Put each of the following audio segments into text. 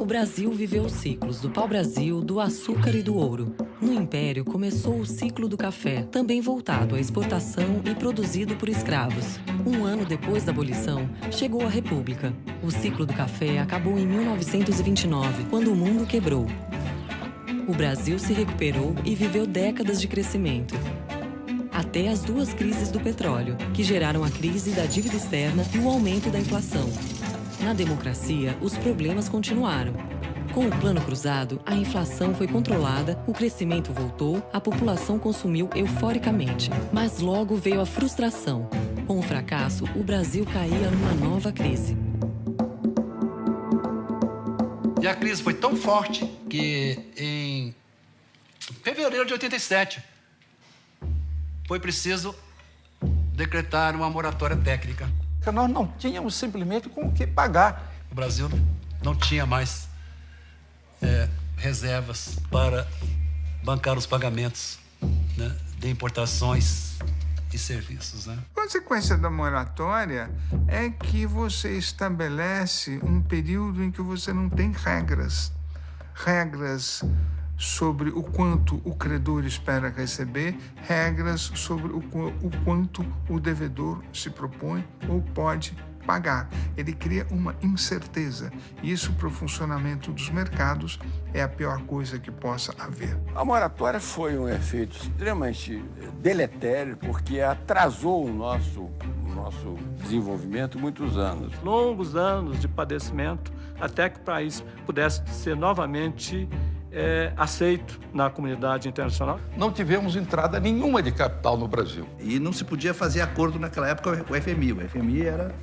Brasil viveu os ciclos do pau-brasil, do açúcar e do ouro. No Império, começou o ciclo do café, também voltado à exportação e produzido por escravos. Um ano depois da abolição, chegou a República. O ciclo do café acabou em 1929, quando o mundo quebrou. O Brasil se recuperou e viveu décadas de crescimento. Até as duas crises do petróleo, que geraram a crise da dívida externa e o aumento da inflação. Na democracia, os problemas continuaram. Com o Plano Cruzado, a inflação foi controlada, o crescimento voltou, a população consumiu euforicamente. Mas logo veio a frustração. Com o fracasso, o Brasil caía numa nova crise. E a crise foi tão forte que em fevereiro de 87 foi preciso decretar uma moratória técnica. Nós não tínhamos simplesmente com o que pagar. O Brasil não tinha mais reservas para bancar os pagamentos, né, de importações e serviços, né? A consequência da moratória é que você estabelece um período em que você não tem regras. Regras sobre o quanto o credor espera receber, regras sobre o quanto o devedor se propõe ou pode pagar. Ele cria uma incerteza. E isso, para o funcionamento dos mercados, é a pior coisa que possa haver. A moratória foi um efeito extremamente deletério, porque atrasou o nosso desenvolvimento muitos anos. Longos anos de padecimento até que o país pudesse ser novamente aceito na comunidade internacional. Não tivemos entrada nenhuma de capital no Brasil. E não se podia fazer acordo naquela época com o FMI. O FMI era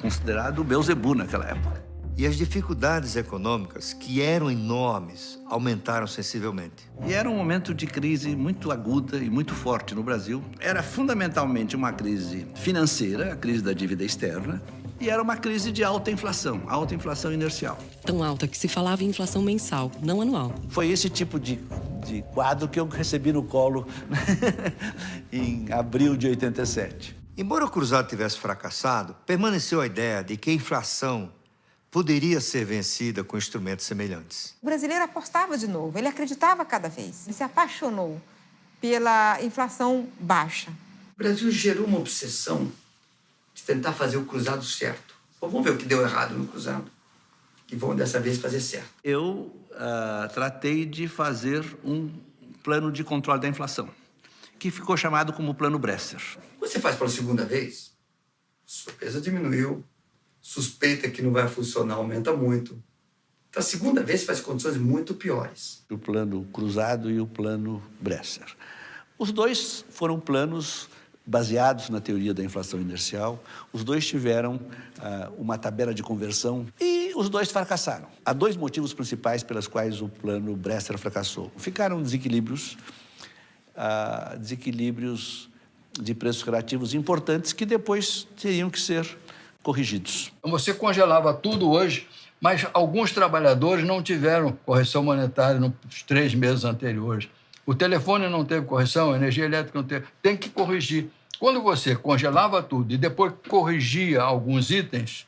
considerado o Beelzebub naquela época. E as dificuldades econômicas, que eram enormes, aumentaram sensivelmente. E era um momento de crise muito aguda e muito forte no Brasil. Era fundamentalmente uma crise financeira, a crise da dívida externa, e era uma crise de alta inflação inercial. Tão alta que se falava em inflação mensal, não anual. Foi esse tipo de quadro que eu recebi no colo em abril de 87. Embora o Cruzado tivesse fracassado, permaneceu a ideia de que a inflação poderia ser vencida com instrumentos semelhantes. O brasileiro apostava de novo, ele acreditava cada vez. Ele se apaixonou pela inflação baixa. O Brasil gerou uma obsessão de tentar fazer o cruzado certo. Vamos ver o que deu errado no cruzado, que vão dessa vez fazer certo. Eu tratei de fazer um plano de controle da inflação, que ficou chamado como Plano Bresser. Você faz pela segunda vez, surpresa diminuiu, suspeita que não vai funcionar aumenta muito. Então, a segunda vez faz condições muito piores. O Plano Cruzado e o Plano Bresser. Os dois foram planos baseados na teoria da inflação inercial. Os dois tiveram uma tabela de conversão e os dois fracassaram. Há dois motivos principais pelos quais o Plano Bresser fracassou. Ficaram desequilíbrios de preços relativos importantes que depois teriam que ser corrigidos. Você congelava tudo hoje, mas alguns trabalhadores não tiveram correção monetária nos 3 meses anteriores. O telefone não teve correção, a energia elétrica não teve. Tem que corrigir. Quando você congelava tudo e depois corrigia alguns itens,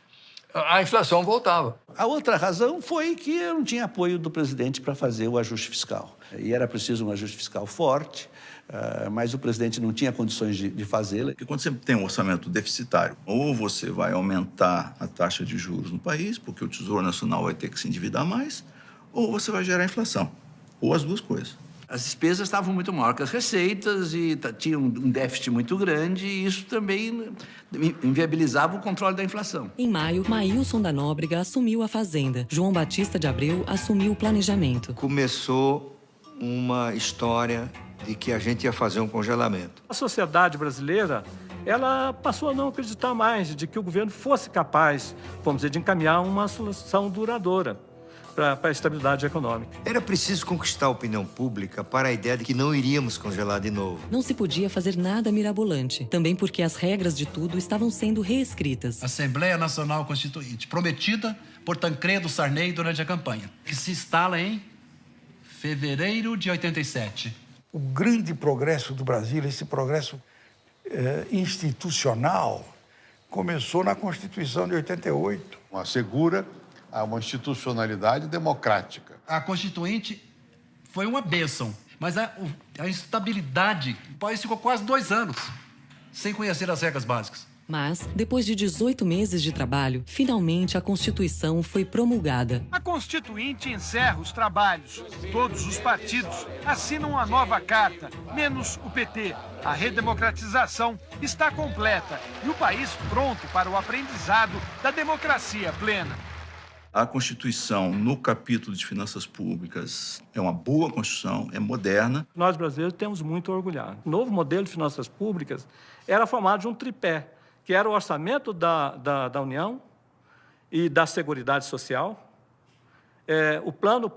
a inflação voltava. A outra razão foi que eu não tinha apoio do presidente para fazer o ajuste fiscal. E era preciso um ajuste fiscal forte, mas o presidente não tinha condições de fazê-lo. Porque quando você tem um orçamento deficitário, ou você vai aumentar a taxa de juros no país, porque o Tesouro Nacional vai ter que se endividar mais, ou você vai gerar inflação, ou as duas coisas. As despesas estavam muito maiores que as receitas e tinha um déficit muito grande e isso também inviabilizava o controle da inflação. Em maio, Maílson da Nóbrega assumiu a Fazenda. João Batista de Abreu assumiu o planejamento. Começou uma história de que a gente ia fazer um congelamento. A sociedade brasileira, ela passou a não acreditar mais de que o governo fosse capaz, vamos dizer, de encaminhar uma solução duradoura para a estabilidade econômica. Era preciso conquistar a opinião pública para a ideia de que não iríamos congelar de novo. Não se podia fazer nada mirabolante, também porque as regras de tudo estavam sendo reescritas. Assembleia Nacional Constituinte, prometida por Tancredo Sarney durante a campanha, que se instala em fevereiro de 87. O grande progresso do Brasil, esse progresso institucional, começou na Constituição de 88. Assegura a uma institucionalidade democrática. A Constituinte foi uma bênção, mas a instabilidade, o país ficou quase 2 anos sem conhecer as regras básicas. Mas, depois de 18 meses de trabalho, finalmente a Constituição foi promulgada. A Constituinte encerra os trabalhos. Todos os partidos assinam uma nova carta, menos o PT. A redemocratização está completa e o país pronto para o aprendizado da democracia plena. A Constituição, no capítulo de finanças públicas, é uma boa Constituição, é moderna. Nós, brasileiros, temos muito a orgulhar. O novo modelo de finanças públicas era formado de um tripé, que era o orçamento da União e da Seguridade Social, o plano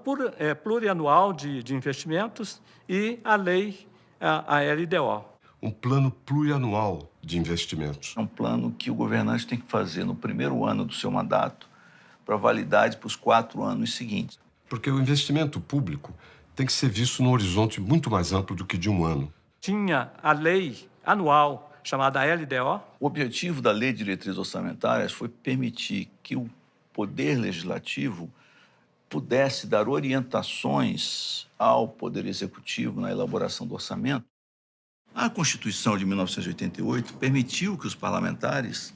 plurianual de investimentos e a lei, a LDO. Um plano plurianual de investimentos. É um plano que o governante tem que fazer no primeiro ano do seu mandato, para validade para os 4 anos seguintes. Porque o investimento público tem que ser visto num horizonte muito mais amplo do que de um ano. Tinha a lei anual, chamada LDO. O objetivo da Lei de Diretrizes Orçamentárias foi permitir que o Poder Legislativo pudesse dar orientações ao Poder Executivo na elaboração do orçamento. A Constituição de 1988 permitiu que os parlamentares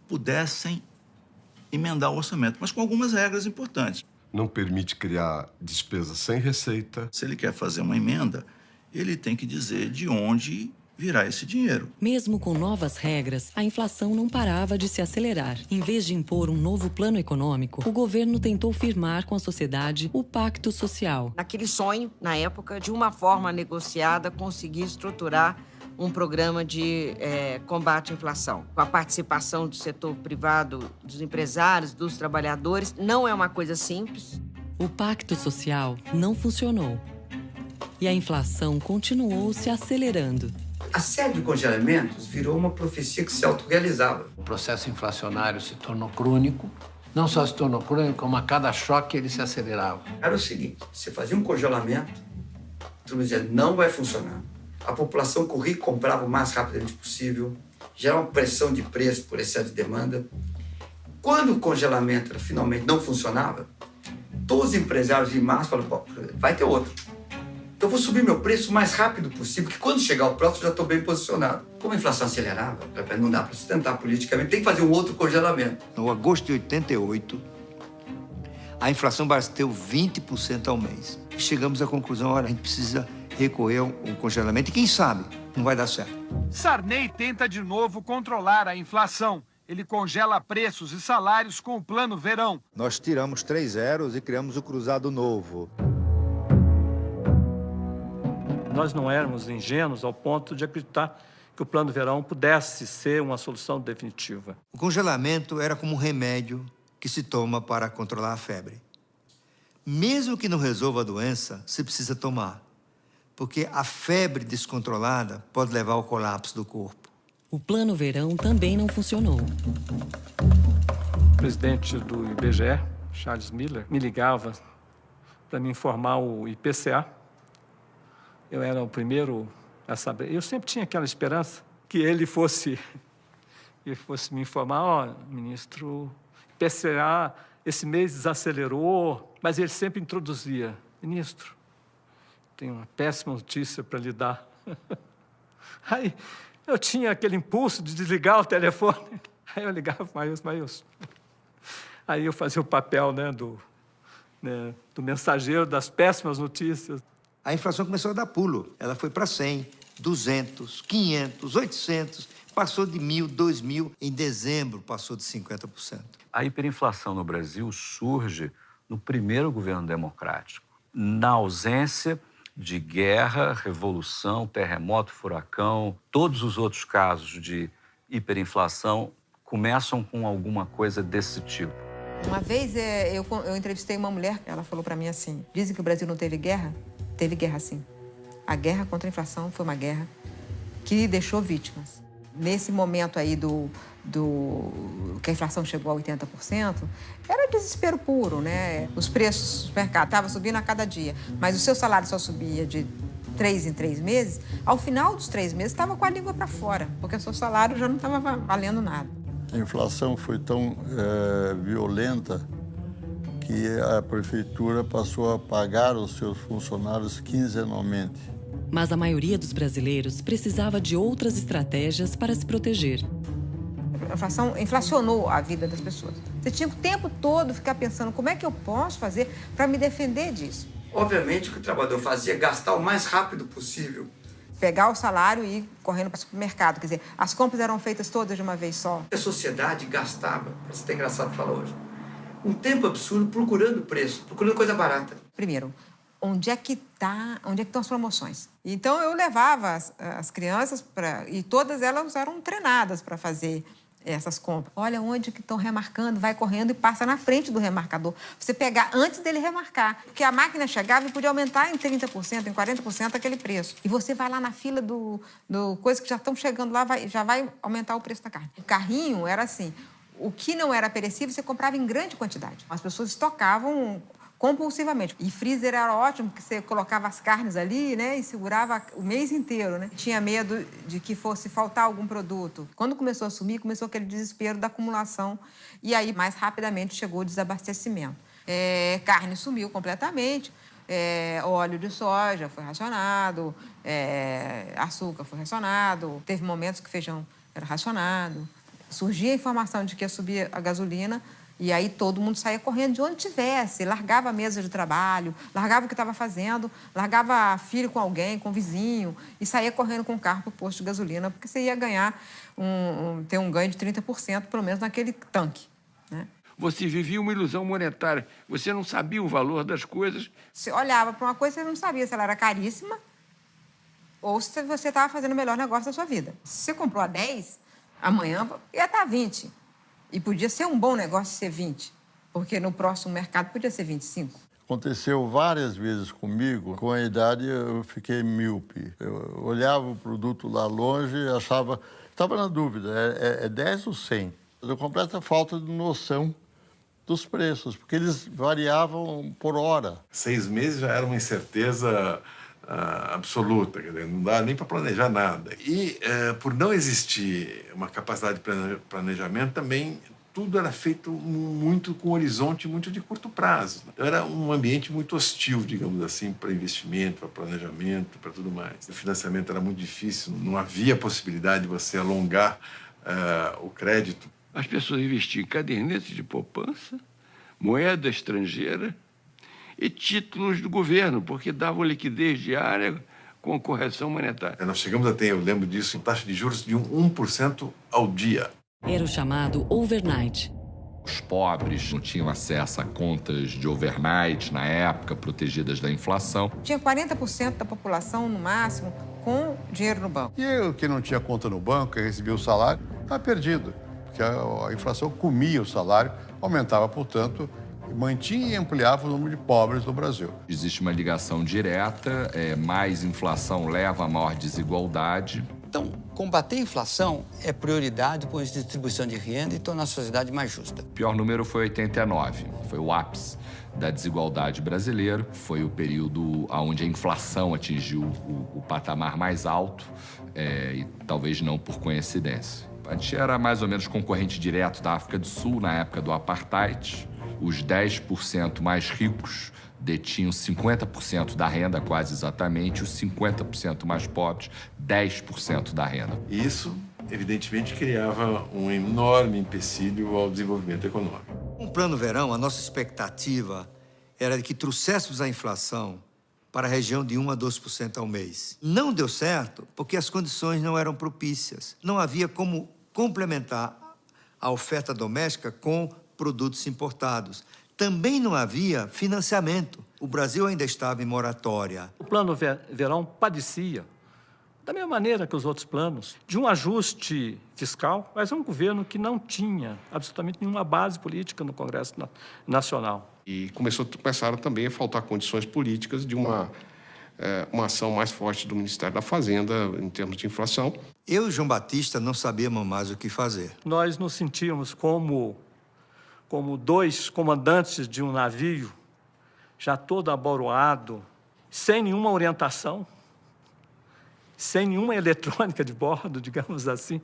pudessem emendar o orçamento, mas com algumas regras importantes. Não permite criar despesa sem receita. Se ele quer fazer uma emenda, ele tem que dizer de onde virá esse dinheiro. Mesmo com novas regras, a inflação não parava de se acelerar. Em vez de impor um novo plano econômico, o governo tentou firmar com a sociedade o Pacto Social. Naquele sonho, na época, de uma forma negociada, conseguir estruturar um programa de combate à inflação, com a participação do setor privado, dos empresários, dos trabalhadores. Não é uma coisa simples. O Pacto Social não funcionou. E a inflação continuou se acelerando. A série de congelamentos virou uma profecia que se autorrealizava. O processo inflacionário se tornou crônico. Não só se tornou crônico, como a cada choque ele se acelerava. Era o seguinte, você fazia um congelamento, todo mundo dizia, não vai funcionar. A população corria e comprava o mais rapidamente possível, gerava uma pressão de preço por excesso de demanda. Quando o congelamento finalmente não funcionava, todos os empresários em massa falaram, vai ter outro. Então eu vou subir meu preço o mais rápido possível, porque quando chegar o próximo já estou bem posicionado. Como a inflação acelerava, não dá para sustentar politicamente, tem que fazer um outro congelamento. No agosto de 88, a inflação bateu 20% ao mês. Chegamos à conclusão, olha, a gente precisa recorrer a um congelamento e quem sabe não vai dar certo. Sarney tenta de novo controlar a inflação. Ele congela preços e salários com o Plano Verão. Nós tiramos 3 zeros e criamos o Cruzado Novo. Nós não éramos ingênuos ao ponto de acreditar que o Plano Verão pudesse ser uma solução definitiva. O congelamento era como um remédio que se toma para controlar a febre. Mesmo que não resolva a doença, se precisa tomar, porque a febre descontrolada pode levar ao colapso do corpo. O Plano Verão também não funcionou. O presidente do IBGE, Charles Miller, me ligava para me informar o IPCA. Eu era o primeiro a saber. Eu sempre tinha aquela esperança que ele fosse me informar, ministro, IPCA esse mês desacelerou, mas ele sempre introduzia, ministro, tenho uma péssima notícia para lhe dar. Aí eu tinha aquele impulso de desligar o telefone. Aí eu ligava, Maílson. Aí eu fazia o papel do mensageiro das péssimas notícias. A inflação começou a dar pulo. Ela foi para 100, 200, 500, 800, passou de 1.000, 2.000. Em dezembro, passou de 50%. A hiperinflação no Brasil surge no primeiro governo democrático, na ausência de guerra, revolução, terremoto, furacão. Todos os outros casos de hiperinflação começam com alguma coisa desse tipo. Uma vez eu entrevistei uma mulher, ela falou para mim assim, dizem que o Brasil não teve guerra? Teve guerra, sim. A guerra contra a inflação foi uma guerra que deixou vítimas. Nesse momento aí que a inflação chegou a 80%, era desespero puro, né? Os preços do mercado estavam subindo a cada dia, mas o seu salário só subia de 3 em 3 meses. Ao final dos 3 meses, estava com a língua para fora, porque o seu salário já não estava valendo nada. A inflação foi tão violenta que a prefeitura passou a pagar os seus funcionários quinzenalmente. Mas a maioria dos brasileiros precisava de outras estratégias para se proteger. A inflação inflacionou a vida das pessoas. Você tinha o tempo todo ficar pensando como é que eu posso fazer para me defender disso. Obviamente, o que o trabalhador fazia é gastar o mais rápido possível. Pegar o salário e ir correndo para o supermercado. Quer dizer, as compras eram feitas todas de uma vez só. A sociedade gastava, isso é engraçado falar hoje, um tempo absurdo procurando preço, procurando coisa barata. Primeiro, onde é que estão as promoções? Então, eu levava as crianças e todas elas eram treinadas para fazer essas compras. Olha onde que estão remarcando, vai correndo e passa na frente do remarcador. Você pegar antes dele remarcar, porque a máquina chegava e podia aumentar em 30%, em 40% aquele preço. E você vai lá na fila do coisa que já estão chegando lá, já vai aumentar o preço da carne. O carrinho era assim, o que não era perecível você comprava em grande quantidade. As pessoas estocavam compulsivamente. E freezer era ótimo, porque você colocava as carnes ali, né, e segurava o mês inteiro, né? Tinha medo de que fosse faltar algum produto. Quando começou a sumir, começou aquele desespero da acumulação. E aí, mais rapidamente, chegou o desabastecimento. Carne sumiu completamente. Óleo de soja foi racionado. Açúcar foi racionado. Teve momentos que feijão era racionado. Surgia a informação de que ia subir a gasolina. E aí todo mundo saía correndo de onde tivesse, largava a mesa de trabalho, largava o que estava fazendo, largava filho com alguém, com o vizinho, e saía correndo com o carro para o posto de gasolina, porque você ia ganhar ter um ganho de 30%, pelo menos naquele tanque, né? Você vivia uma ilusão monetária, você não sabia o valor das coisas. Você olhava para uma coisa, você não sabia se ela era caríssima ou se você estava fazendo o melhor negócio da sua vida. Se você comprou a 10, amanhã ia estar a 20. E podia ser um bom negócio ser 20, porque no próximo mercado podia ser 25. Aconteceu várias vezes comigo. Com a idade, eu fiquei míope. Eu olhava o produto lá longe e achava... Estava na dúvida, é 10 ou 100? Eu completa falta de noção dos preços, porque eles variavam por hora. 6 meses já era uma incerteza absoluta, quer dizer, não dá nem para planejar nada. E, por não existir uma capacidade de planejamento, também tudo era feito muito com horizonte muito de curto prazo. Era um ambiente muito hostil, digamos assim, para investimento, para planejamento, para tudo mais. O financiamento era muito difícil, não havia possibilidade de você alongar o crédito. As pessoas investiam em cadernetes de poupança, moeda estrangeira e títulos do governo, porque davam liquidez diária com correção monetária. Nós chegamos a ter, eu lembro disso, taxa de juros de 1% ao dia. Era o chamado overnight. Os pobres não tinham acesso a contas de overnight na época, protegidas da inflação. Tinha 40% da população, no máximo, com dinheiro no banco. E eu, que não tinha conta no banco, que recebia o salário, estava perdido, porque a inflação comia o salário, aumentava, portanto, mantinha e ampliava o número de pobres no Brasil. Existe uma ligação direta, mais inflação leva a maior desigualdade. Então, combater a inflação é prioridade com a distribuição de renda e tornar a sociedade mais justa. O pior número foi 89, foi o ápice da desigualdade brasileira. Foi o período onde a inflação atingiu o patamar mais alto, e talvez não por coincidência. A gente era mais ou menos concorrente direto da África do Sul na época do apartheid. Os 10% mais ricos detinham 50% da renda, quase exatamente, os 50% mais pobres, 10% da renda. Isso, evidentemente, criava um enorme empecilho ao desenvolvimento econômico. Com o Plano Verão, a nossa expectativa era de que trouxéssemos a inflação para a região de 1 a 2% ao mês. Não deu certo porque as condições não eram propícias. Não havia como complementar a oferta doméstica com produtos importados. Também não havia financiamento. O Brasil ainda estava em moratória. O Plano Verão padecia, da mesma maneira que os outros planos, de um ajuste fiscal, mas é um governo que não tinha absolutamente nenhuma base política no Congresso Nacional. E começaram também a faltar condições políticas de uma ação mais forte do Ministério da Fazenda em termos de inflação. Eu e João Batista não sabíamos mais o que fazer. Nós nos sentíamos como dois comandantes de um navio, já todo aboroado, sem nenhuma orientação, sem nenhuma eletrônica de bordo, digamos assim,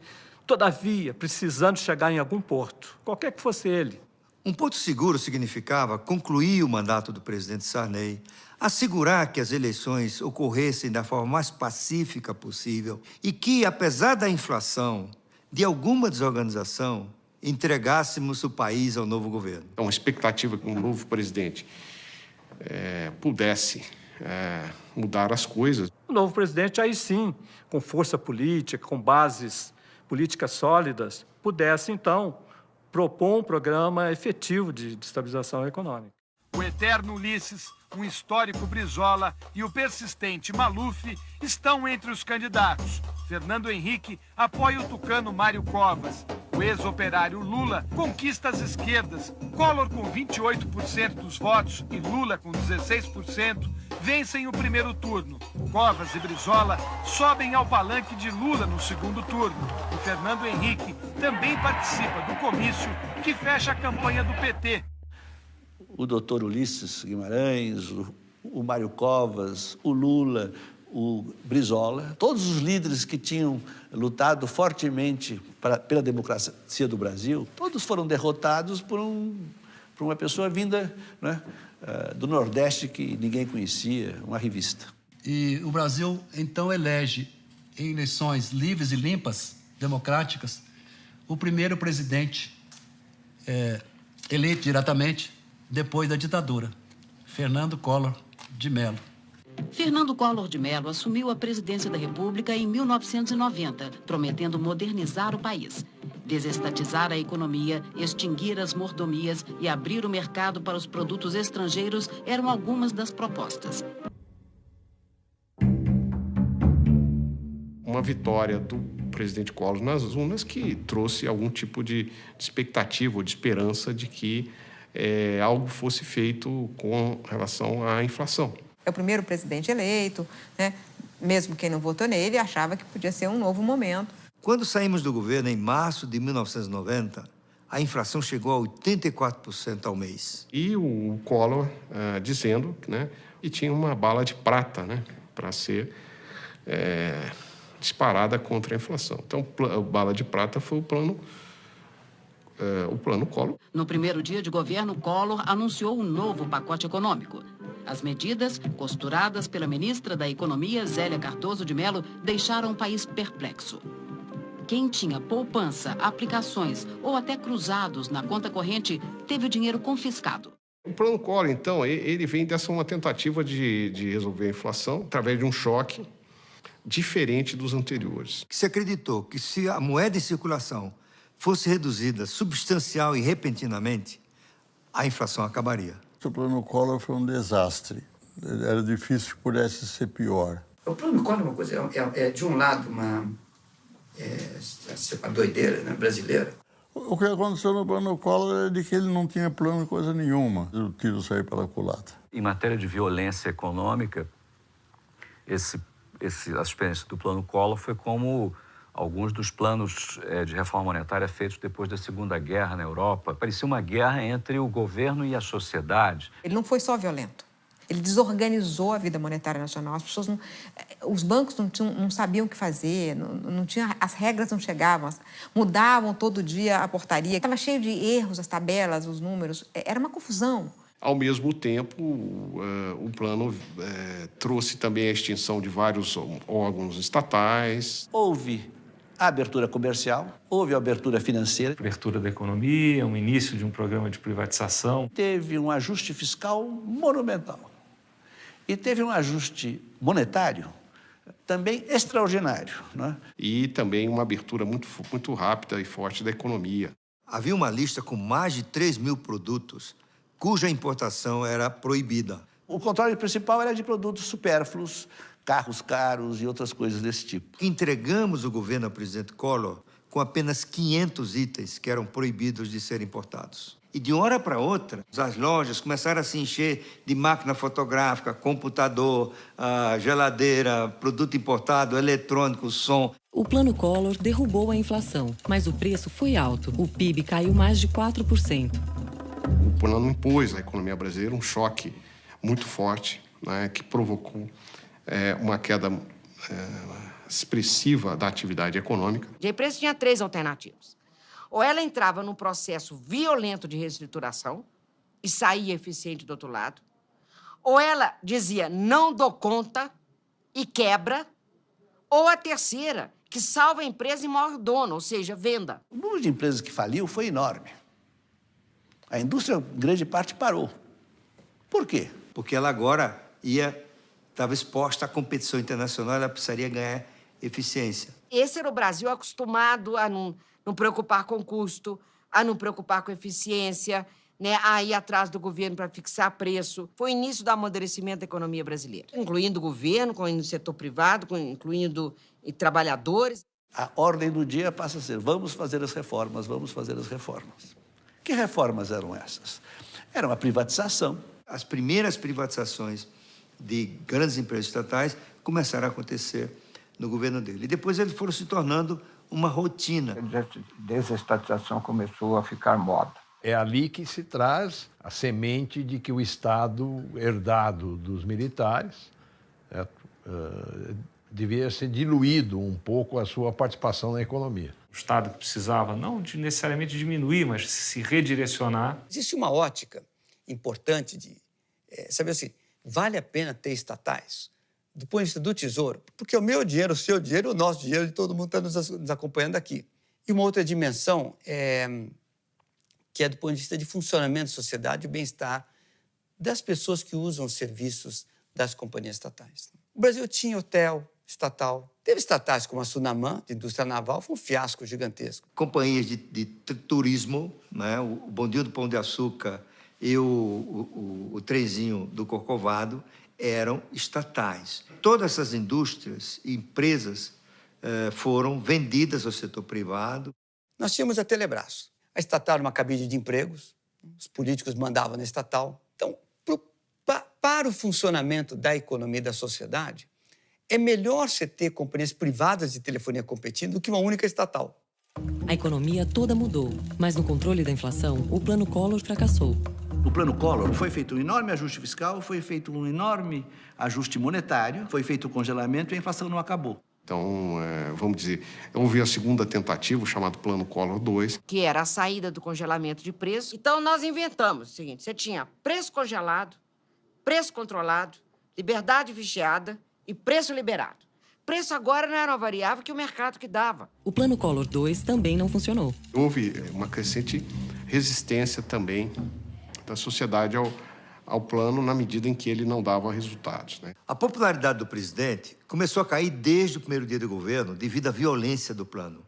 todavia, precisando chegar em algum porto, qualquer que fosse ele. Um porto seguro significava concluir o mandato do presidente Sarney, assegurar que as eleições ocorressem da forma mais pacífica possível e que, apesar da inflação, de alguma desorganização, entregássemos o país ao novo governo. Então, a expectativa que um novo presidente pudesse mudar as coisas. O novo presidente, aí sim, com força política, com bases políticas sólidas, pudesse, então, propor um programa efetivo de estabilização econômica. O eterno Ulisses, um histórico Brizola e o persistente Maluf estão entre os candidatos. Fernando Henrique apoia o tucano Mário Covas. O ex-operário Lula conquista as esquerdas. Collor, com 28% dos votos, e Lula, com 16%, vencem o primeiro turno. Covas e Brizola sobem ao palanque de Lula no segundo turno. E Fernando Henrique também participa do comício que fecha a campanha do PT. O doutor Ulisses Guimarães, o Mário Covas, o Lula, o Brizola, todos os líderes que tinham lutado fortemente pela democracia do Brasil, todos foram derrotados por uma pessoa vinda, né, do Nordeste que ninguém conhecia, uma revista. E o Brasil, então, elege em eleições livres e limpas, democráticas, o primeiro presidente eleito diretamente depois da ditadura, Fernando Collor de Mello. Fernando Collor de Mello assumiu a presidência da República em 1990, prometendo modernizar o país, desestatizar a economia, extinguir as mordomias e abrir o mercado para os produtos estrangeiros eram algumas das propostas. Uma vitória do presidente Collor nas urnas que trouxe algum tipo de expectativa ou de esperança de que algo fosse feito com relação à inflação. É o primeiro presidente eleito, né? Mesmo quem não votou nele achava que podia ser um novo momento. Quando saímos do governo em março de 1990, a inflação chegou a 84% ao mês. E o Collor dizendo, né, que tinha uma bala de prata, né, para ser disparada contra a inflação. Então, a bala de prata foi o plano Collor. No primeiro dia de governo, Collor anunciou um novo pacote econômico. As medidas, costuradas pela ministra da Economia, Zélia Cardoso de Mello, deixaram o país perplexo. Quem tinha poupança, aplicações ou até cruzados na conta corrente, teve o dinheiro confiscado. O plano Collor, então, ele vem dessa uma tentativa de resolver a inflação através de um choque diferente dos anteriores. Se acreditou que se a moeda em circulação fosse reduzida substancial e repentinamente, a inflação acabaria. O plano Collor foi um desastre. Era difícil que pudesse ser pior. O plano Collor é uma coisa, de um lado, uma doideira, né, brasileira. O que aconteceu no plano Collor é de que ele não tinha plano coisa nenhuma. O tiro saiu pela culatra. Em matéria de violência econômica, a experiência do plano Collor foi como alguns dos planos de reforma monetária feitos depois da Segunda Guerra na Europa. Parecia uma guerra entre o governo e a sociedade. Ele não foi só violento. Ele desorganizou a vida monetária nacional. As pessoas os bancos não sabiam o que fazer, as regras não chegavam, mudavam todo dia a portaria. Estava cheio de erros, as tabelas, os números. Era uma confusão. Ao mesmo tempo, o plano trouxe também a extinção de vários órgãos estatais. Houve a abertura comercial, houve a abertura financeira. Abertura da economia, um início de um programa de privatização. Teve um ajuste fiscal monumental. E teve um ajuste monetário também extraordinário, né? E também uma abertura muito rápida e forte da economia. Havia uma lista com mais de 3 mil produtos cuja importação era proibida. O controle principal era de produtos supérfluos, carros caros e outras coisas desse tipo. Entregamos o governo ao presidente Collor com apenas 500 itens que eram proibidos de serem importados. E de uma hora para outra, as lojas começaram a se encher de máquina fotográfica, computador, geladeira, produto importado, eletrônico, som. O plano Collor derrubou a inflação, mas o preço foi alto. O PIB caiu mais de 4%. O plano impôs à economia brasileira um choque muito forte, né, que provocou uma queda expressiva da atividade econômica. De preço tinha 3 alternativas. Ou ela entrava num processo violento de reestruturação e saía eficiente do outro lado, ou ela dizia, não dou conta e quebra, ou a terceira, que salva a empresa e morre o dono, ou seja, venda. O número de empresas que faliu foi enorme. A indústria, em grande parte, parou. Por quê? Porque ela agora estava exposta à competição internacional, ela precisaria ganhar eficiência. Esse era o Brasil acostumado a não preocupar com custo, a não preocupar com eficiência, né, a ir atrás do governo para fixar preço. Foi o início do amadurecimento da economia brasileira, incluindo o governo, incluindo o setor privado, incluindo trabalhadores. A ordem do dia passa a ser, vamos fazer as reformas, vamos fazer as reformas. Que reformas eram essas? Era uma privatização. As primeiras privatizações de grandes empresas estatais começaram a acontecer no governo dele. E depois eles foram se tornando uma rotina. A desestatização começou a ficar moda. É ali que se traz a semente de que o Estado herdado dos militares devia ser diluído um pouco a sua participação na economia. O Estado precisava não de necessariamente diminuir, mas se redirecionar. Existe uma ótica importante de saber assim, vale a pena ter estatais? Do ponto de vista do Tesouro, porque o meu dinheiro, o seu dinheiro, o nosso dinheiro, de todo mundo está nos acompanhando aqui. E uma outra dimensão que é do ponto de vista de funcionamento da sociedade e bem-estar das pessoas que usam os serviços das companhias estatais. O Brasil tinha hotel estatal, teve estatais como a Sunamã, de indústria naval, foi um fiasco gigantesco. Companhias de turismo, né? O Bondinho do Pão de Açúcar e o trenzinho do Corcovado eram estatais. Todas essas indústrias e empresas foram vendidas ao setor privado. Nós tínhamos a Telebrás. A estatal era uma cabide de empregos, os políticos mandavam na estatal. Então, para o funcionamento da economia e da sociedade, é melhor você ter companhias privadas de telefonia competindo do que uma única estatal. A economia toda mudou, mas no controle da inflação, o Plano Collor fracassou. No Plano Collor foi feito um enorme ajuste fiscal, foi feito um enorme ajuste monetário, foi feito o congelamento e a inflação não acabou. Então, vamos dizer, houve a segunda tentativa, o chamado Plano Collor 2. Que era a saída do congelamento de preço. Então, nós inventamos o seguinte, você tinha preço congelado, preço controlado, liberdade vigiada e preço liberado. Preço agora não era uma variável que o mercado que dava. O Plano Collor 2 também não funcionou. Houve uma crescente resistência também da sociedade ao plano na medida em que ele não dava resultados, né? A popularidade do presidente começou a cair desde o primeiro dia do governo devido à violência do plano.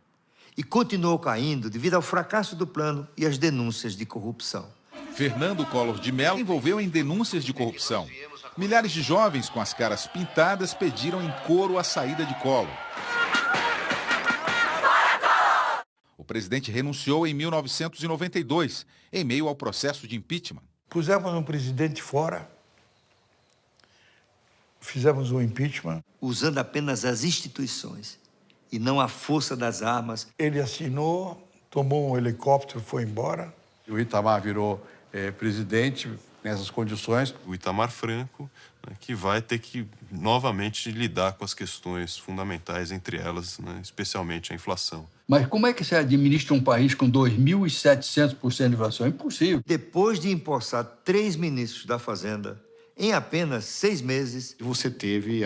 E continuou caindo devido ao fracasso do plano e às denúncias de corrupção. Fernando Collor de Mello envolveu em denúncias de corrupção. Milhares de jovens com as caras pintadas pediram em coro a saída de Collor. O presidente renunciou em 1992, em meio ao processo de impeachment. Pusemos um presidente fora, fizemos um impeachment. Usando apenas as instituições e não a força das armas. Ele assinou, tomou um helicóptero, foi embora. O Itamar virou presidente nessas condições. O Itamar Franco, né, que vai ter que novamente lidar com as questões fundamentais, entre elas, né, especialmente a inflação. Mas como é que você administra um país com 2.700% de inflação? É impossível. Depois de empossar 3 ministros da Fazenda, em apenas 6 meses... Você teve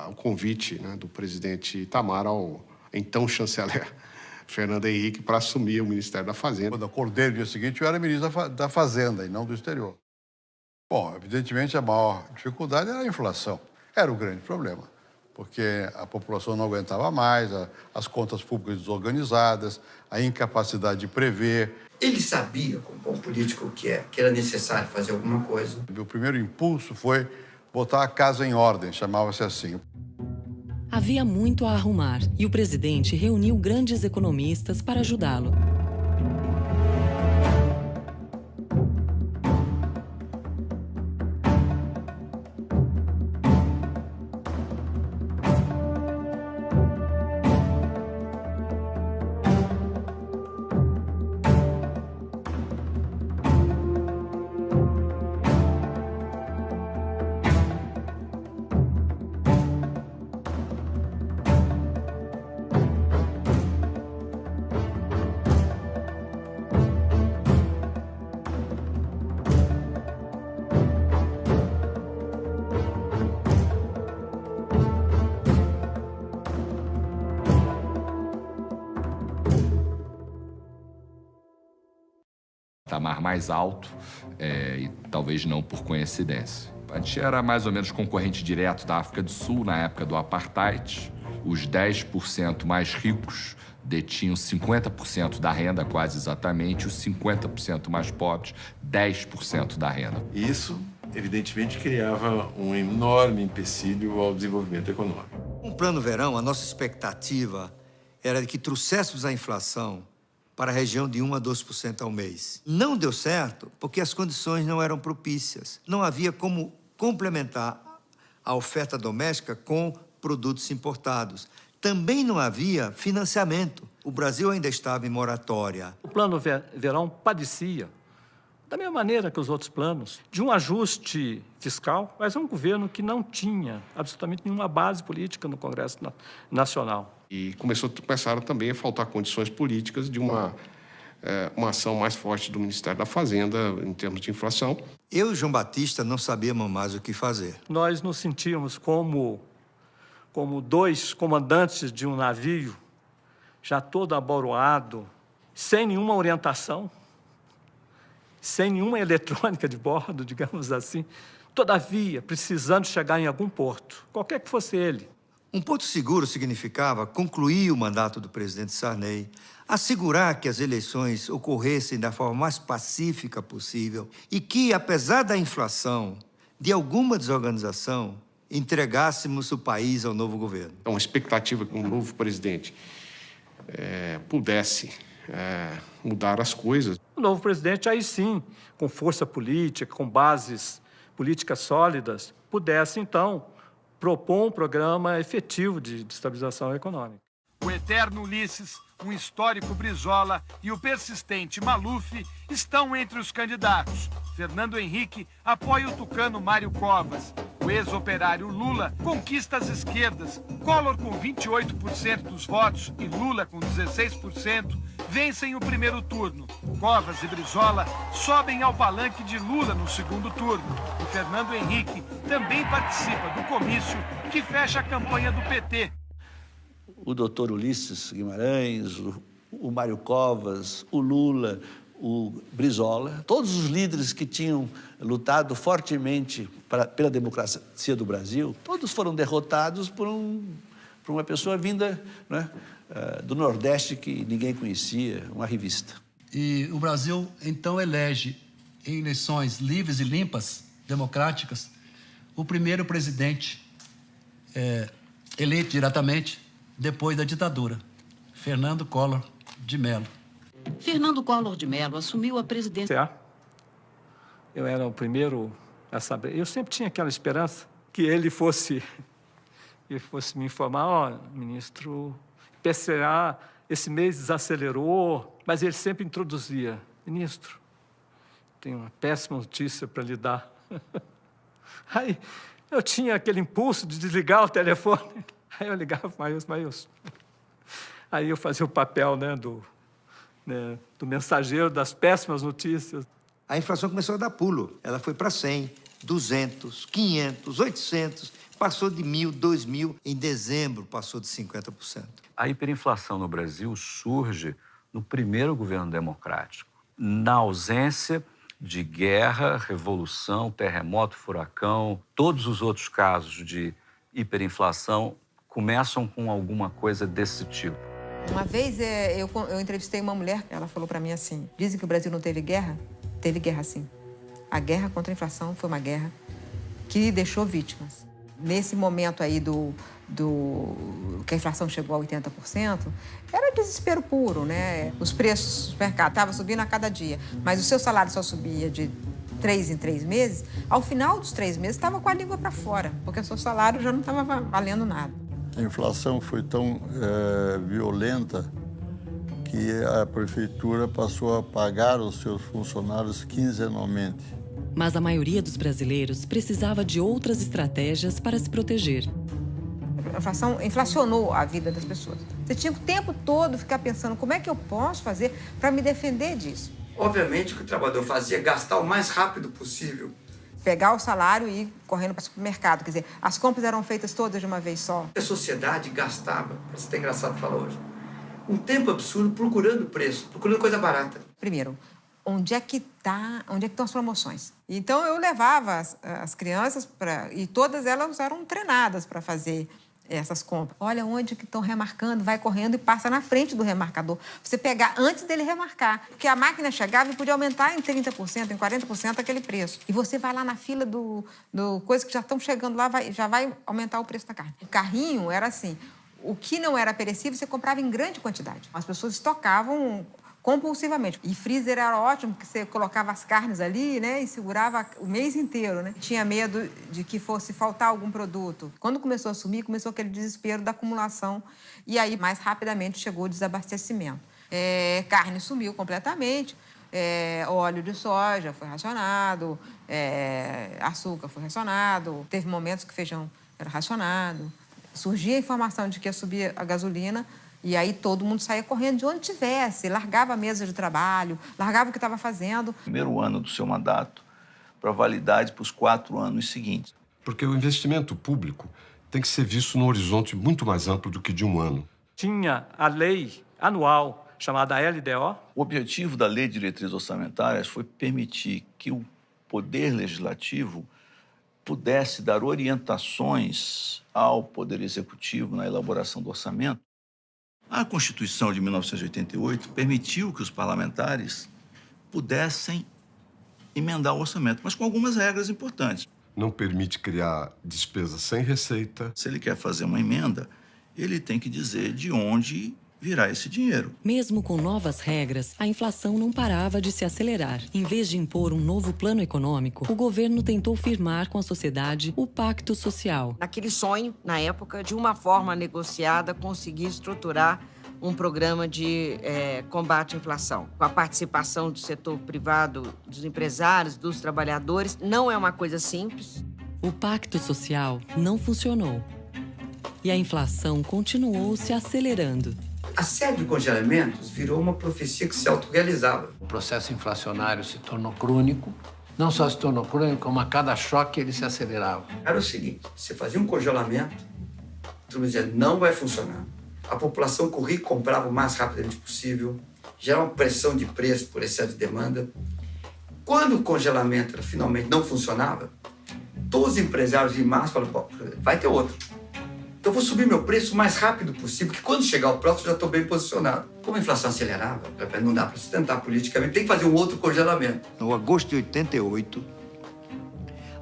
o convite, né, do presidente Itamar ao então chanceler Fernando Henrique para assumir o Ministério da Fazenda. Quando eu acordei no dia seguinte, eu era ministro da Fazenda e não do exterior. Bom, evidentemente a maior dificuldade era a inflação. Era o grande problema. Porque a população não aguentava mais, as contas públicas desorganizadas, a incapacidade de prever. Ele sabia, como bom político que era necessário fazer alguma coisa. Meu primeiro impulso foi botar a casa em ordem, chamava-se assim. Havia muito a arrumar e o presidente reuniu grandes economistas para ajudá-lo. patamar mais alto, e talvez não por coincidência. A gente era mais ou menos concorrente direto da África do Sul na época do Apartheid. Os 10% mais ricos detinham 50% da renda, quase exatamente, os 50% mais pobres, 10% da renda. Isso, evidentemente, criava um enorme empecilho ao desenvolvimento econômico. Com o Plano Verão, a nossa expectativa era de que trouxéssemos a inflação para a região de 1 a 2% ao mês. Não deu certo porque as condições não eram propícias. Não havia como complementar a oferta doméstica com produtos importados. Também não havia financiamento. O Brasil ainda estava em moratória. O Plano Verão padecia, da mesma maneira que os outros planos, de um ajuste fiscal, mas é um governo que não tinha absolutamente nenhuma base política no Congresso Nacional. E começaram também a faltar condições políticas de uma ação mais forte do Ministério da Fazenda em termos de inflação. Eu e João Batista não sabíamos mais o que fazer. Nós nos sentíamos como dois comandantes de um navio, já todo aboroado, sem nenhuma orientação, sem nenhuma eletrônica de bordo, digamos assim, todavia precisando chegar em algum porto, qualquer que fosse ele. Um porto seguro significava concluir o mandato do presidente Sarney, assegurar que as eleições ocorressem da forma mais pacífica possível e que, apesar da inflação, de alguma desorganização, entregássemos o país ao novo governo. Então, a expectativa que um novo presidente pudesse mudar as coisas. O novo presidente, aí sim, com força política, com bases políticas sólidas, pudesse, então, propor um programa efetivo de estabilização econômica. O eterno Ulisses, um histórico Brizola e o persistente Maluf estão entre os candidatos. Fernando Henrique apoia o tucano Mário Covas. O ex-operário Lula conquista as esquerdas. Collor, com 28% dos votos, e Lula, com 16%, vencem o primeiro turno. Covas e Brizola sobem ao palanque de Lula no segundo turno. E Fernando Henrique também participa do comício que fecha a campanha do PT. O doutor Ulisses Guimarães, o Mário Covas, o Lula, o Brizola, todos os líderes que tinham lutado fortemente pela democracia do Brasil, todos foram derrotados por uma pessoa vinda, né, do Nordeste que ninguém conhecia, uma revista. E o Brasil, então, elege em eleições livres e limpas, democráticas, o primeiro presidente eleito diretamente depois da ditadura, Fernando Collor de Mello. Fernando Collor de Mello assumiu a presidência. Eu era o primeiro a saber. Eu sempre tinha aquela esperança que ele fosse me informar, ministro, PCA esse mês desacelerou, mas ele sempre introduzia, ministro, tenho uma péssima notícia para lhe dar. Aí eu tinha aquele impulso de desligar o telefone. Aí eu ligava para o Maílson. Aí eu fazia o papel, do mensageiro das péssimas notícias. A inflação começou a dar pulo. Ela foi para 100, 200, 500, 800, passou de 1.000, 2.000. Em dezembro, passou de 50%. A hiperinflação no Brasil surge no primeiro governo democrático, na ausência de guerra, revolução, terremoto, furacão. Todos os outros casos de hiperinflação começam com alguma coisa desse tipo. Uma vez eu entrevistei uma mulher, ela falou para mim assim, dizem que o Brasil não teve guerra? Teve guerra sim. A guerra contra a inflação foi uma guerra que deixou vítimas. Nesse momento aí que a inflação chegou a 80%, era desespero puro, né? Os preços do mercado estavam subindo a cada dia, mas o seu salário só subia de 3 em 3 meses. Ao final dos 3 meses, estava com a língua para fora, porque o seu salário já não estava valendo nada. A inflação foi tão violenta que a prefeitura passou a pagar os seus funcionários quinzenalmente. Mas a maioria dos brasileiros precisava de outras estratégias para se proteger. A inflação inflacionou a vida das pessoas. Você tinha o tempo todo ficar pensando como é que eu posso fazer para me defender disso. Obviamente o que o trabalhador fazia é gastar o mais rápido possível. Pegar o salário e ir correndo para o supermercado. Quer dizer, as compras eram feitas todas de uma vez só. A sociedade gastava, parece até engraçado falar hoje, um tempo absurdo procurando preço, procurando coisa barata. Primeiro, onde é que estão as promoções. Então, eu levava as crianças e todas elas eram treinadas para fazer essas compras. Olha onde que estão remarcando, vai correndo e passa na frente do remarcador. Você pegar antes dele remarcar, porque a máquina chegava e podia aumentar em 30%, em 40% aquele preço. E você vai lá na fila do coisa que já estão chegando lá, já vai aumentar o preço da carne. O carrinho era assim, o que não era perecível você comprava em grande quantidade. As pessoas estocavam compulsivamente. E freezer era ótimo, porque você colocava as carnes ali, né, e segurava o mês inteiro, né? Tinha medo de que fosse faltar algum produto. Quando começou a sumir, começou aquele desespero da acumulação e aí mais rapidamente chegou o desabastecimento. Carne sumiu completamente, óleo de soja foi racionado, açúcar foi racionado, teve momentos que feijão era racionado. Surgia a informação de que ia subir a gasolina. E aí todo mundo saía correndo de onde tivesse, largava a mesa de trabalho, largava o que estava fazendo. Primeiro ano do seu mandato, para validade para os 4 anos seguintes. Porque o investimento público tem que ser visto num horizonte muito mais amplo do que de um ano. Tinha a lei anual chamada LDO. O objetivo da Lei de Diretrizes Orçamentárias foi permitir que o Poder Legislativo pudesse dar orientações ao Poder Executivo na elaboração do orçamento. A Constituição de 1988 permitiu que os parlamentares pudessem emendar o orçamento, mas com algumas regras importantes. Não permite criar despesa sem receita. Se ele quer fazer uma emenda, ele tem que dizer de onde virá esse dinheiro. Mesmo com novas regras, a inflação não parava de se acelerar. Em vez de impor um novo plano econômico, o governo tentou firmar com a sociedade o Pacto Social. Naquele sonho, na época, de uma forma negociada, conseguir estruturar um programa de combate à inflação. Com a participação do setor privado, dos empresários, dos trabalhadores, não é uma coisa simples. O Pacto Social não funcionou. E a inflação continuou se acelerando. A série de congelamentos virou uma profecia que se autorrealizava. O processo inflacionário se tornou crônico. Não só se tornou crônico, como a cada choque ele se acelerava. Era o seguinte, você fazia um congelamento, todo mundo dizia, não vai funcionar. A população corria e comprava o mais rapidamente possível, gerava uma pressão de preço por excesso de demanda. Quando o congelamento finalmente não funcionava, todos os empresários em massa falaram, vai ter outro. Então eu vou subir meu preço o mais rápido possível, porque quando chegar o próximo eu já estou bem posicionado. Como a inflação acelerava, não dá para sustentar politicamente, tem que fazer um outro congelamento. No agosto de 88,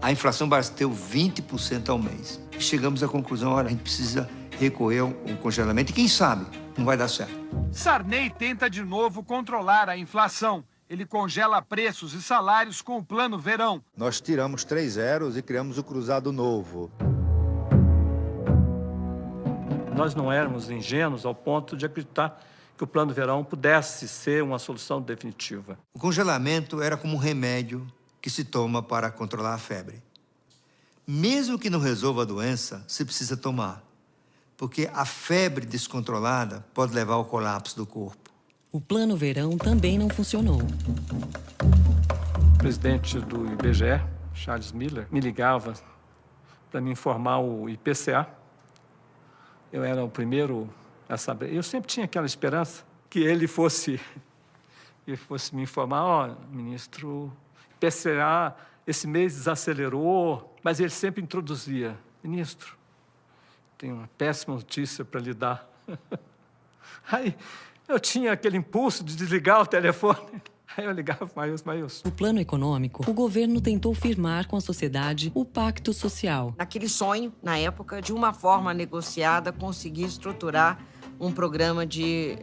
a inflação bateu 20% ao mês. Chegamos à conclusão, olha, a gente precisa recorrer ao congelamento e quem sabe não vai dar certo. Sarney tenta de novo controlar a inflação. Ele congela preços e salários com o Plano Verão. Nós tiramos 3 zeros e criamos o Cruzado Novo. Nós não éramos ingênuos ao ponto de acreditar que o Plano Verão pudesse ser uma solução definitiva. O congelamento era como um remédio que se toma para controlar a febre. Mesmo que não resolva a doença, se precisa tomar, porque a febre descontrolada pode levar ao colapso do corpo. O Plano Verão também não funcionou. O presidente do IBGE, Charles Miller, me ligava para me informar o IPCA. Eu era o primeiro a saber. Eu sempre tinha aquela esperança que ele fosse me informar, ministro, IPCA esse mês desacelerou, mas ele sempre introduzia, ministro, tenho uma péssima notícia para lhe dar. Aí eu tinha aquele impulso de desligar o telefone. Aí eu ligava para o Maílson. No plano econômico, o governo tentou firmar com a sociedade o Pacto Social. Naquele sonho, na época, de uma forma negociada, conseguir estruturar um programa de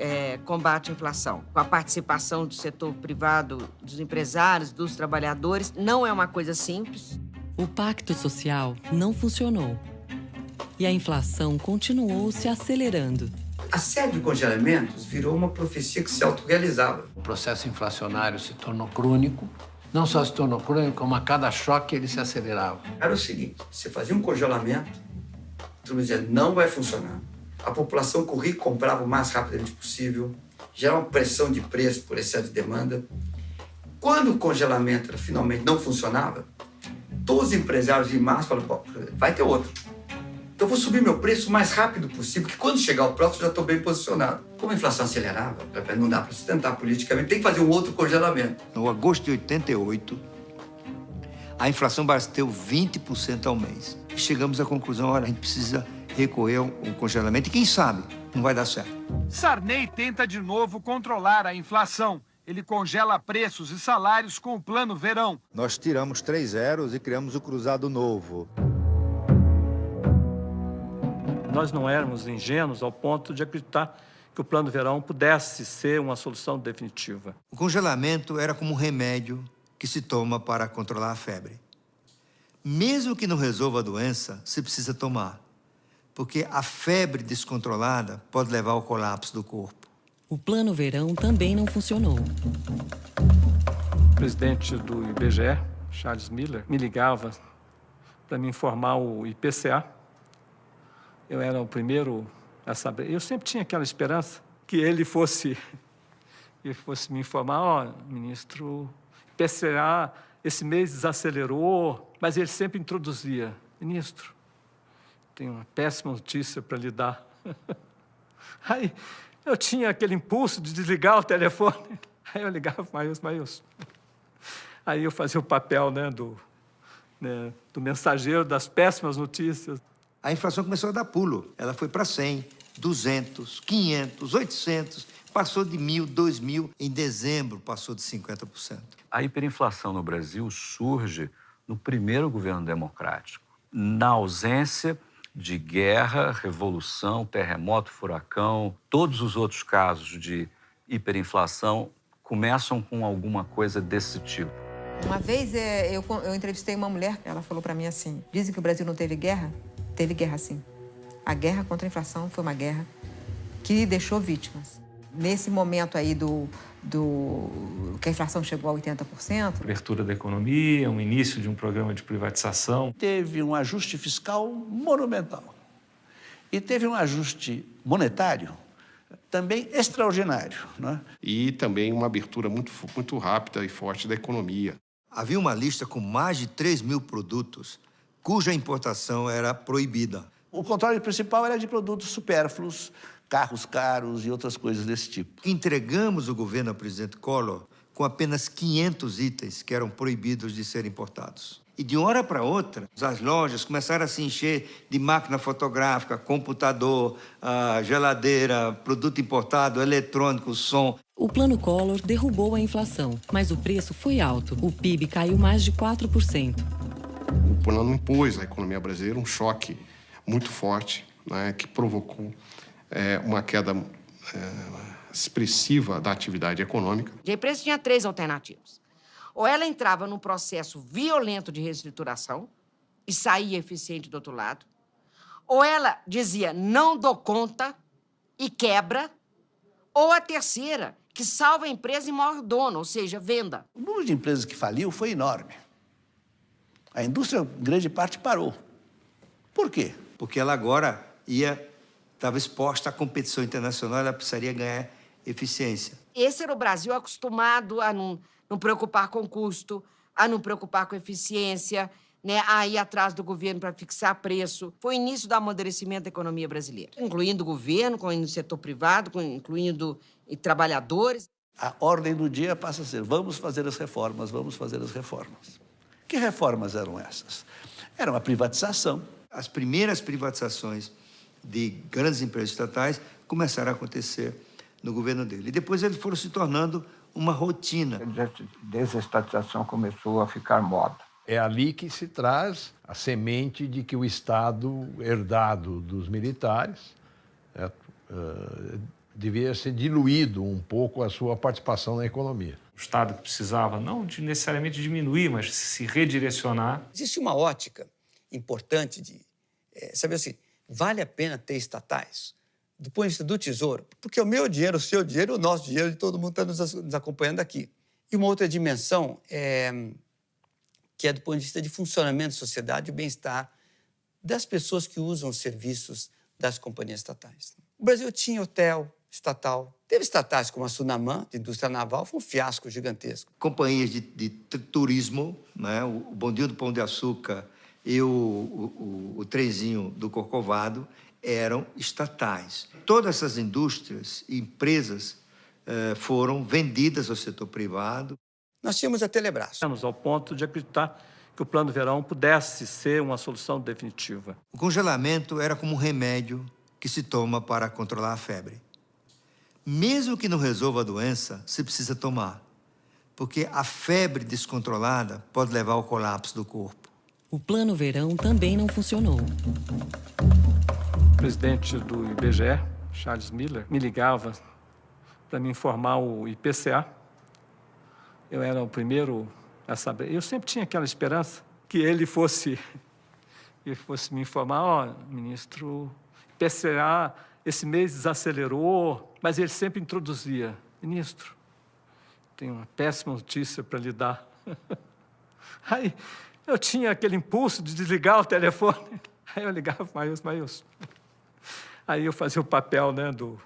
combate à inflação. Com a participação do setor privado, dos empresários, dos trabalhadores, não é uma coisa simples. O Pacto Social não funcionou. E a inflação continuou se acelerando. A série de congelamentos virou uma profecia que se autorrealizava. O processo inflacionário se tornou crônico. Não só se tornou crônico, como a cada choque ele se acelerava. Era o seguinte, você fazia um congelamento, todo mundo dizia, não vai funcionar. A população corria e comprava o mais rapidamente possível, gerava uma pressão de preço por excesso de demanda. Quando o congelamento finalmente não funcionava, todos os empresários em massa falaram, vai ter outro. Então eu vou subir meu preço o mais rápido possível, porque quando chegar o próximo eu já estou bem posicionado. Como a inflação acelerava, não dá para sustentar politicamente, tem que fazer um outro congelamento. No agosto de 88, a inflação bateu 20% ao mês. Chegamos à conclusão, olha, a gente precisa recorrer ao congelamento e quem sabe não vai dar certo. Sarney tenta de novo controlar a inflação. Ele congela preços e salários com o Plano Verão. Nós tiramos 3 zeros e criamos o Cruzado Novo. Nós não éramos ingênuos ao ponto de acreditar que o Plano Verão pudesse ser uma solução definitiva. O congelamento era como um remédio que se toma para controlar a febre. Mesmo que não resolva a doença, se precisa tomar, porque a febre descontrolada pode levar ao colapso do corpo. O Plano Verão também não funcionou. O presidente do IBGE, Charles Miller, me ligava para me informar o IPCA. Eu era o primeiro a saber. Eu sempre tinha aquela esperança que ele fosse me informar, ó, ministro, IPCA esse mês desacelerou, mas ele sempre introduzia, ministro, tenho uma péssima notícia para lhe dar. Aí eu tinha aquele impulso de desligar o telefone. Aí eu ligava, Maílson. Aí eu fazia o papel do mensageiro das péssimas notícias. A inflação começou a dar pulo. Ela foi para 100, 200, 500, 800, passou de 1.000, 2.000. Em dezembro, passou de 50%. A hiperinflação no Brasil surge no primeiro governo democrático, na ausência de guerra, revolução, terremoto, furacão. Todos os outros casos de hiperinflação começam com alguma coisa desse tipo. Uma vez eu entrevistei uma mulher, ela falou para mim assim, dizem que o Brasil não teve guerra? Teve guerra sim. A guerra contra a inflação foi uma guerra que deixou vítimas. Nesse momento aí que a inflação chegou a 80%. Abertura da economia, um início de um programa de privatização. Teve um ajuste fiscal monumental. E teve um ajuste monetário também extraordinário, né? E também uma abertura muito rápida e forte da economia. Havia uma lista com mais de 3.000 produtos cuja importação era proibida. O controle principal era de produtos supérfluos, carros caros e outras coisas desse tipo. Entregamos o governo ao presidente Collor com apenas 500 itens que eram proibidos de serem importados. E de uma hora para outra, as lojas começaram a se encher de máquina fotográfica, computador, geladeira, produto importado, eletrônico, som. O Plano Collor derrubou a inflação, mas o preço foi alto. O PIB caiu mais de 4%. O plano impôs à economia brasileira um choque muito forte, né, que provocou uma queda expressiva da atividade econômica. A empresa tinha 3 alternativas. Ou ela entrava num processo violento de reestruturação e saía eficiente do outro lado, ou ela dizia, não dou conta e quebra, ou a terceira, que salva a empresa e morre o dono, ou seja, venda. O número de empresas que faliu foi enorme. A indústria, grande parte, parou. Por quê? Porque ela agora estava exposta à competição internacional, ela precisaria ganhar eficiência. Esse era o Brasil acostumado a não preocupar com custo, a não preocupar com eficiência, né, a ir atrás do governo para fixar preço. Foi o início do amadurecimento da economia brasileira, incluindo o governo, incluindo o setor privado, incluindo trabalhadores. A ordem do dia passa a ser, vamos fazer as reformas, vamos fazer as reformas. Que reformas eram essas? Era uma privatização. As primeiras privatizações de grandes empresas estatais começaram a acontecer no governo dele. E depois eles foram se tornando uma rotina. A desestatização começou a ficar moda. É ali que se traz a semente de que o Estado herdado dos militares devia ser diluído um pouco a sua participação na economia. O Estado que precisava não de necessariamente diminuir, mas se redirecionar. Existe uma ótica importante de saber assim, vale a pena ter estatais? Do ponto de vista do Tesouro, porque o meu dinheiro, o seu dinheiro, o nosso dinheiro, de todo mundo está nos acompanhando aqui. E uma outra dimensão que é do ponto de vista de funcionamento da sociedade e bem-estar das pessoas que usam os serviços das companhias estatais. O Brasil tinha hotel estatal. Teve estatais como a Sunamã, de indústria naval, foi um fiasco gigantesco. Companhias de turismo, né? O Bondinho do Pão de Açúcar e o trenzinho do Corcovado eram estatais. Todas essas indústrias e empresas foram vendidas ao setor privado. Nós tínhamos a Telebrás. Chegamos ao ponto de acreditar que o Plano Verão pudesse ser uma solução definitiva. O congelamento era como um remédio que se toma para controlar a febre. Mesmo que não resolva a doença, se precisa tomar, porque a febre descontrolada pode levar ao colapso do corpo. O Plano Verão também não funcionou. O presidente do IBGE, Charles Miller, me ligava para me informar o IPCA. Eu era o primeiro a saber. Eu sempre tinha aquela esperança que ele fosse me informar, ó, ministro, IPCA esse mês desacelerou, mas ele sempre introduzia, ministro, tenho uma péssima notícia para lhe dar. Aí eu tinha aquele impulso de desligar o telefone. Aí eu ligava, Maílson. Aí eu fazia o papel, do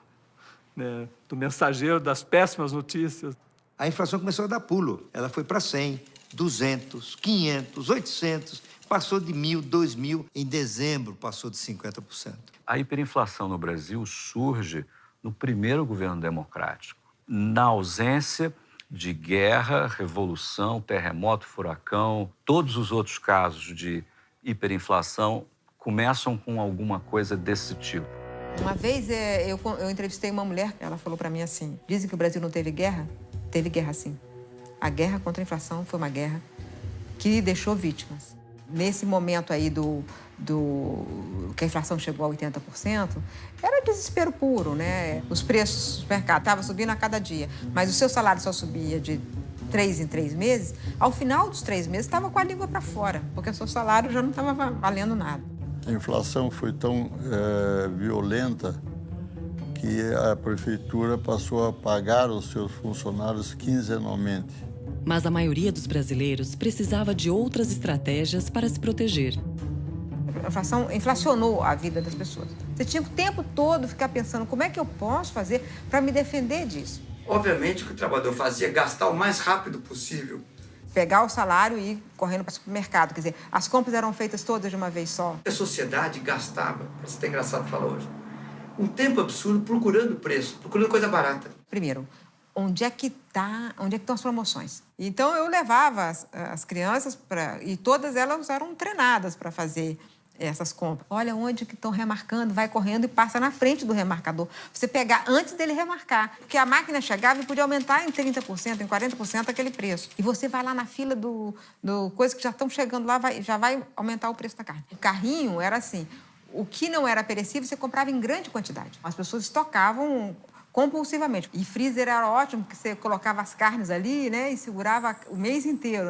mensageiro das péssimas notícias. A inflação começou a dar pulo. Ela foi para 100, 200, 500, 800, passou de 1.000, 2.000. Em dezembro, passou de 50%. A hiperinflação no Brasil surge no primeiro governo democrático, na ausência de guerra, revolução, terremoto, furacão. Todos os outros casos de hiperinflação começam com alguma coisa desse tipo. Uma vez eu entrevistei uma mulher, ela falou para mim assim, dizem que o Brasil não teve guerra? Teve guerra sim. A guerra contra a inflação foi uma guerra que deixou vítimas. Nesse momento aí que a inflação chegou a 80%, era desespero puro, né? Os preços do mercado estavam subindo a cada dia, mas o seu salário só subia de 3 em 3 meses. Ao final dos 3 meses, estava com a língua para fora, porque o seu salário já não estava valendo nada. A inflação foi tão violenta que a prefeitura passou a pagar os seus funcionários quinzenalmente. Mas a maioria dos brasileiros precisava de outras estratégias para se proteger. A inflação inflacionou a vida das pessoas. Você tinha o tempo todo ficar pensando como é que eu posso fazer para me defender disso. Obviamente, o que o trabalhador fazia é gastar o mais rápido possível. Pegar o salário e ir correndo para o supermercado. Quer dizer, as compras eram feitas todas de uma vez só. A sociedade gastava, isso é engraçado falar hoje, um tempo absurdo procurando preço, procurando coisa barata. Primeiro, onde é que estão as promoções? Então, eu levava as crianças e todas elas eram treinadas para fazer essas compras. Olha onde que estão remarcando, vai correndo e passa na frente do remarcador. Você pegar antes dele remarcar, porque a máquina chegava e podia aumentar em 30%, em 40% aquele preço. E você vai lá na fila do coisa que já estão chegando lá, já vai aumentar o preço da carne. O carrinho era assim, o que não era perecível você comprava em grande quantidade. As pessoas estocavam compulsivamente. E freezer era ótimo, porque você colocava as carnes ali, né, e segurava o mês inteiro.